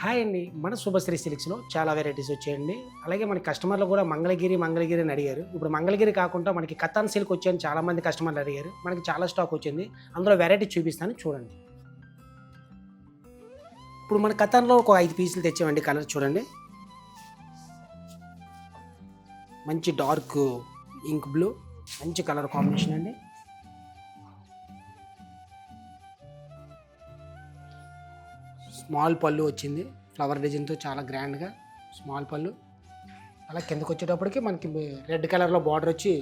Hi అండి. మన శుభశ్రీ సిల్క్స్‌లో చాలా వెరైటీస్ వచ్చాయండి. అలాగే మన కస్టమర్లు కూడా మంగళగిరి అని అడిగారు. ఇప్పుడు మంగళగిరి కాకుండా మనకి కతాన్ సిల్క్ వచ్చాయని చాలామంది కస్టమర్లు అడిగారు. మనకి చాలా స్టాక్ వచ్చింది. అందులో వెరైటీ చూపిస్తాను చూడండి. ఇప్పుడు మన కతాన్‌లో ఒక 5 పీసులు తెచ్చామండి. కలర్ చూడండి. మంచి డార్క్ ఇంక్ బ్లూ, మంచి కలర్ కాంబినేషన్ అండి. స్మాల్ పళ్ళు వచ్చింది. ఫ్లవర్ డిజైన్తో చాలా గ్రాండ్గా స్మాల్ పళ్ళు. అలా కిందకు వచ్చేటప్పటికి మనకి రెడ్ కలర్లో బార్డర్ వచ్చి,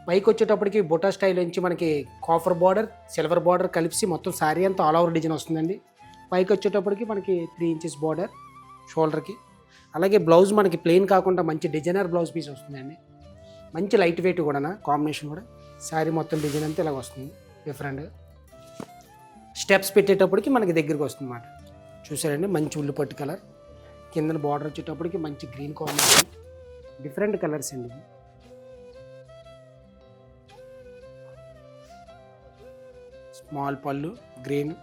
పైకి వచ్చేటప్పటికి బొటా స్టైల్ నుంచి మనకి కాఫర్ బార్డర్, సిల్వర్ బార్డర్ కలిసి మొత్తం శారీ అంతా ఆల్ ఓవర్ డిజైన్ వస్తుందండి. పైకి వచ్చేటప్పటికి మనకి 3 ఇంచెస్ బార్డర్ షోల్డర్కి. అలాగే బ్లౌజ్ మనకి ప్లెయిన్ కాకుండా మంచి డిజైనర్ బ్లౌజ్ పీస్ వస్తుందండి. మంచి లైట్ వెయిట్ కూడా, కాంబినేషన్ కూడా. శారీ మొత్తం డిజైన్ అంతా ఇలాగ వస్తుంది డిఫరెంట్గా. స్టెప్స్ పెట్టేటప్పటికి మనకి దగ్గరికి వస్తుంది అన్నమాట. చూసారండి, మంచి ఉల్లిపట్టు కలర్. కింద బార్డర్ వచ్చేటప్పటికి మంచి గ్రీన్ కాంబినేషన్. డిఫరెంట్ కలర్స్ అండి. స్మాల్ పళ్ళు గ్రీన్.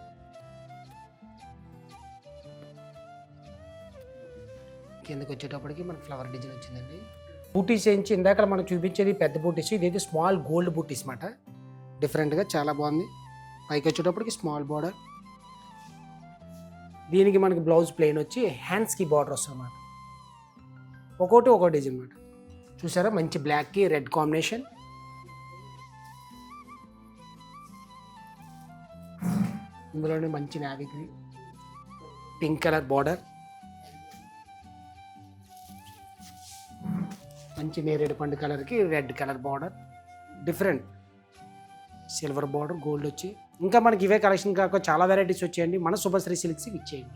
కిందకి వచ్చేటప్పటికి మనకి ఫ్లవర్ డిజైన్ వచ్చిందండి. బూటీస్ వేయించి ఇందాక మనం చూపించేది పెద్ద బూటీస్, ఇదైతే స్మాల్ గోల్డ్ బూటీస్ అన్నమాట. డిఫరెంట్గా చాలా బాగుంది. పైకి వచ్చేటప్పటికి స్మాల్ బార్డర్. దీనికి మనకి బ్లౌజ్ ప్లెయిన్ వచ్చి హ్యాండ్స్కి బార్డర్ వస్తుంది అన్నమాట. ఒక్కో డిజైన్ అన్నమాట. చూసారా, మంచి బ్లాక్కి రెడ్ కాంబినేషన్. ఇందులోనే మంచి navy green, pink colour border, మంచి నేరేడు పండు కలర్కి red colour border. Different silver border, gold వచ్చి. ఇంకా మనకి ఇవే కలెక్షన్ కాక చాలా వెరైటీస్ వచ్చాయండి. మన శుభశ్రీ సిల్క్స్కి ఇచ్చేయండి.